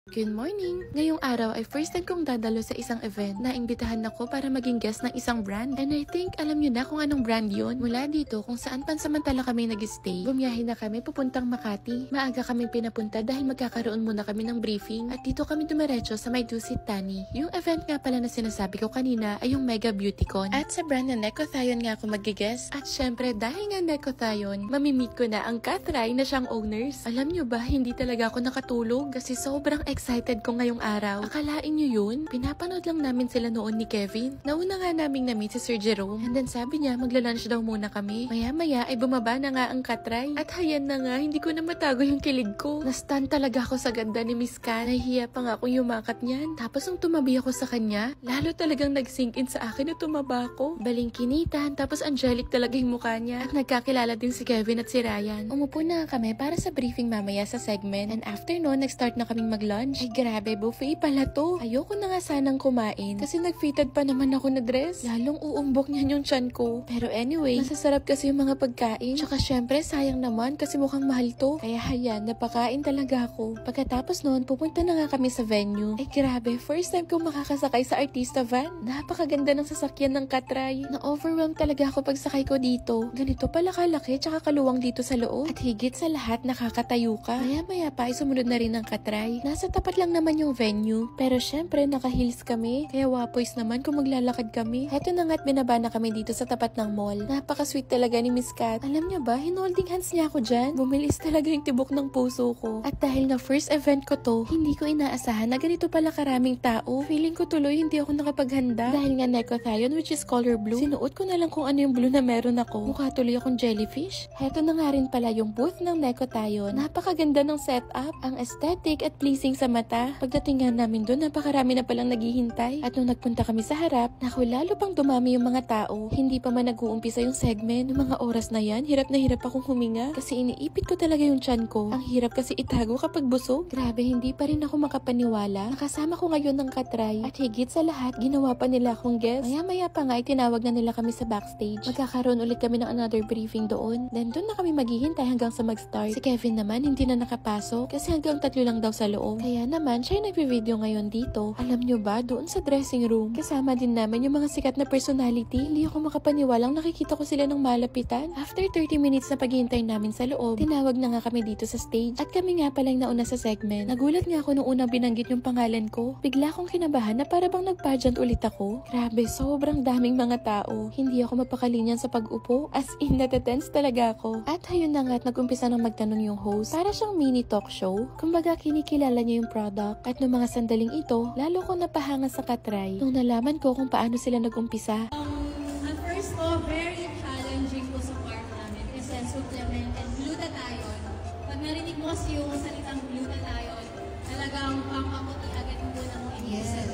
Good morning! Ngayong araw ay first time kong dadalo sa isang event na imbitahan ako para maging guest ng isang brand. And I think alam nyo na kung anong brand yun. Mula dito kung saan pansamantala kami nag-stay, bumiyahe na kami pupuntang Makati. Maaga kami pinapunta dahil magkakaroon muna kami ng briefing at dito kami dumiretso sa may Dusit Thani. Yung event nga pala na sinasabi ko kanina ay yung Mega Beautycon. At sa brand na Necothion nga ako mag-guest. At syempre dahil nga Necothion, mamimit ko na ang Kathray na siyang owners. Alam nyo ba, hindi talaga ako nakatulog kasi sobrang excited ko ngayong araw. Akalain nyo yun? Pinapanood lang namin sila noon ni Kevin. Nauna nga naming na-meet si Sir Jerome. And then sabi niya magla-lunch daw muna kami. Maya-maya ay bumaba na nga ang Kathray. At hayan na nga, hindi ko na matago yung kilig ko. Na-stun talaga ako sa ganda ni Miss Kat. Nahihiya pa nga akong yumakat niyan. Tapos nung tumabi ako sa kanya, lalo talagang nag-sink in sa akin na tumaba ako. Balingkinitan, tapos angelic talaga yung mukha niya. At nagkakilala din si Kevin at si Ryan. Umupo na kami para sa briefing mamaya sa segment. And after noon, nag-start na kaming mag-lunch. Ay grabe, buffet pala to. Ayoko na nga sanang kumain kasi nag-fitted pa naman ako na dress. Lalong uumbok niyan yung tiyan ko. Pero anyway, masasarap kasi yung mga pagkain. Tsaka syempre, sayang naman kasi mukhang mahal to. Kaya hayan, napakain talaga ako. Pagkatapos noon, pupunta na nga kami sa venue. Ay grabe, first time kong makakasakay sa artista van. Napakaganda ng sasakyan ng Kathray. Na-overwhelm talaga ako pagsakay ko dito. Ganito pala kalaki tsaka kaluwang dito sa loob. At higit sa lahat, nakakatayo ka. Maya-maya pa ay sumunod na rin ng Kathray. Nasa tapat lang naman yung venue. Pero syempre, naka-heels kami. Kaya wapoys naman kung maglalakad kami. Heto na nga't binaba na kami dito sa tapat ng mall. Napaka-sweet talaga ni Miss Kat. Alam niyo ba, hinolding hands niya ako dyan. Bumilis talaga yung tibok ng puso ko. At dahil na first event ko to, hindi ko inaasahan na ganito pala karaming tao. Feeling ko tuloy hindi ako nakapaghanda. Dahil nga Necothion, which is color blue, sinuot ko na lang kung ano yung blue na meron ako. Mukha tuloy akong jellyfish. Heto na nga rin pala yung booth ng Necothion. Napakaganda ng setup. Ang aesthetic at pleasing sa mata. Pagdating nga namin doon, napakarami na palang naghihintay. At nung nagpunta kami sa harap, naku, lalo pang dumami yung mga tao. Hindi pa man nag-uumpisa yung segment. Noong mga oras na yan, hirap na hirap akong huminga. Kasi iniipit ko talaga yung tiyan ko. Ang hirap kasi itago kapag busog. Grabe, hindi pa rin ako makapaniwala. Nakasama ko ngayon ng Kathray. At higit sa lahat, ginawa pa nila akong guest. Maya-maya pa nga, itinawag na nila kami sa backstage. Magkakaroon ulit kami ng another briefing doon. Then doon na kami maghihintay hanggang sa mag-start. Si Kevin naman, hindi na nakapasok. Kasi hanggang 3 lang daw sa loob. Kaya naman, siya yung nagpi-video ngayon dito. Alam nyo ba, doon sa dressing room, kasama din namin yung mga sikat na personality. Hindi ako makapaniwalang nakikita ko sila ng malapitan. After 30 minutes na paghihintay namin sa loob, tinawag na nga kami dito sa stage. At kami nga palang nauna sa segment. Nagulat nga ako nung unang binanggit yung pangalan ko. Bigla akong kinabahan na para bang nag-pageant ulit ako. Grabe, sobrang daming mga tao. Hindi ako mapakalinyan sa pag-upo. As in, natetense talaga ako. At ayun na nga at nag-umpisa nang magtanong yung host. Para siyang mini talk show. Kumbaga kinikilala niya yung product. At nung mga sandaling ito, lalo ko napahanga sa Kathray nung nalaman ko kung paano sila nag-umpisa. At first po, very challenging po sa part namin kasi supplement and glutathione. Pag narinig mo kasi yung salitang glutathione, talagang pangkaputi agad po ng inisip.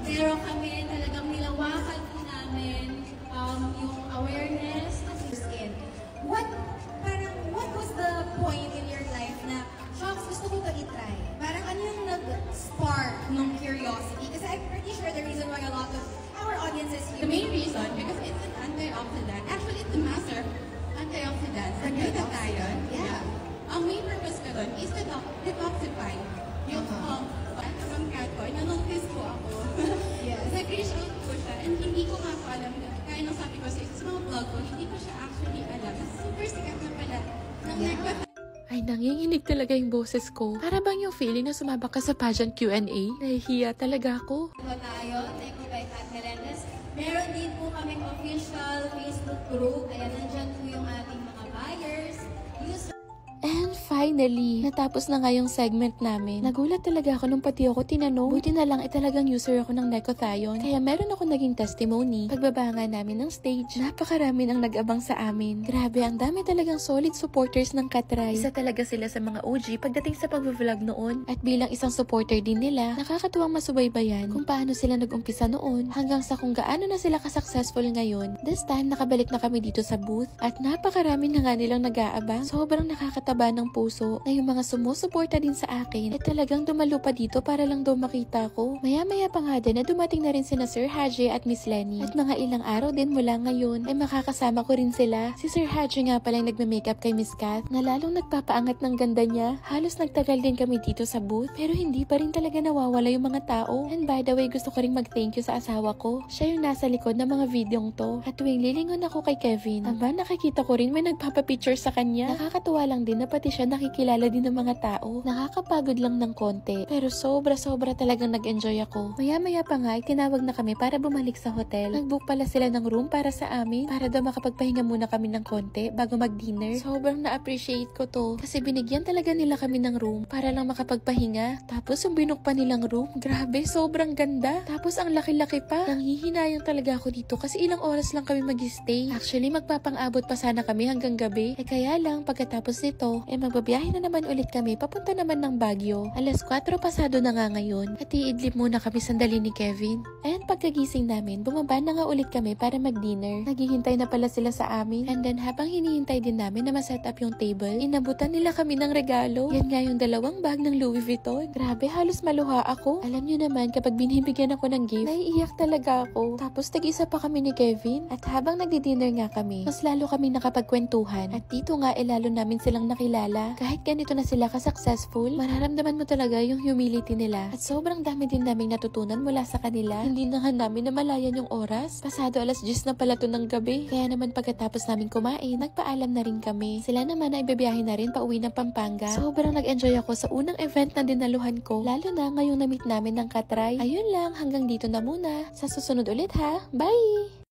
Pero kami talagang nilawakan po namin yung awareness of skin. What was the point in your life na, Shox, gusto ko to i-try? Parang ano yung nag-spark ng curiosity? Kasi I'm pretty sure the reason why a lot of our audiences here. The main reason, because it's an antioxidant. Actually, it's the master antioxidant for glutathione. Yeah. Ang main purpose ko doon is to detoxify yung from cat ko. Na-notice ko ako. Yes. Nag-reach out ko siya and hindi ko nga po alam. Kaya nung sabi ko sa mga vlog ko, hindi ko siya actually alam. Kasi super sikat na pala ng Necothione. Ay, nanginginig talaga yung boses ko. Para bang yung feeling na sumabak ka sa pageant Q&A? Nahihiya talaga ako. Tayo, Neko by Kat Melendez. Meron din po kaming official Facebook group. Kaya nandyan po yung ating mga buyers, users. And finally, natapos na nga yung segment namin. Nagulat talaga ako nung pati ako tinanong. Buti na lang talagang user ako ng Necothion. Kaya meron ako naging testimony. Pagbaba nga namin ng stage, napakarami nang nag-abang sa amin. Grabe, ang dami talagang solid supporters ng Kathray. Isa talaga sila sa mga OG pagdating sa pag-vlog noon. At bilang isang supporter din nila, nakakatuwang masubaybayan kung paano sila nag-umpisa noon hanggang sa kung gaano na sila ka-successful ngayon. This time, nakabalik na kami dito sa booth at napakarami na nga nilang nag-aabang. Sobrang nakakatawa haba ng puso na yung mga sumusuporta din sa akin talagang dumalo pa dito para lang daw makita ko. Maya-maya pa nga din na dumating na rin sina Sir Haji at Miss Lenny. At mga ilang araw din mula ngayon ay makakasama ko rin sila. Si Sir Haji nga pala yung nagme-makeup kay Miss Kath na lalong nagpapaangat ng ganda niya. Halos nagtagal din kami dito sa booth pero hindi pa rin talaga nawawala yung mga tao. And by the way, gusto ko rin mag-thank you sa asawa ko. Siya yung nasa likod ng mga videong to. At tuwing lilingon ako kay Kevin, nakikita ko rin may nagpapapicture sa kanya. Nakakatuwa lang din na pati siya nakikilala din ng mga tao. Nakakapagod lang ng konti pero sobra talagang nag-enjoy ako. Maya-maya pa nga tinawag na kami para bumalik sa hotel. Nag-book pala sila ng room para sa amin para daw makapagpahinga muna kami ng konti bago mag-dinner. Sobrang na-appreciate ko to kasi binigyan talaga nila kami ng room para lang makapagpahinga. Tapos yung binook pa nilang room, grabe, sobrang ganda. Tapos ang laki-laki pa. Nanghihinayang talaga ako dito kasi ilang oras lang kami mag-stay. Actually, magpapang-abot pa sana kami hanggang gabi. Kaya lang, pagkatapos nito, magbabiyahe na naman ulit kami papunta naman ng Baguio. Alas 4 pasado na nga ngayon at iidlip muna kami sandali ni Kevin. And pagkagising namin, bumaba na nga ulit kami para mag-dinner. Naghihintay na pala sila sa amin. And then habang hinihintay din namin na ma-set up yung table, inabutan nila kami ng regalo. Yan nga yung 2 bag ng Louis Vuitton. Grabe, halos maluha ako. Alam nyo naman, kapag binibigyan ako ng gift, naiiyak talaga ako. Tapos tag-isa pa kami ni Kevin. At habang nagdi-dinner nga kami, mas lalo kami nakapagkwentuhan. At dito nga, lalo namin silang nakilala. Kahit ganito na sila ka-successful, mararamdaman mo talaga yung humility nila. At sobrang dami din naming natutunan mula sa kanila. Hindi na nga namin namalayan yung oras. Pasado alas 10 na pala to ng gabi. Kaya naman pagkatapos namin kumain, nagpaalam na rin kami. Sila naman ay ibibiyahe na rin pauwi ng Pampanga. Sobrang nag-enjoy ako sa unang event na dinaluhan ko. Lalo na ngayong na-meet namin ng Katray. Ayun lang, hanggang dito na muna. Sa susunod ulit ha. Bye!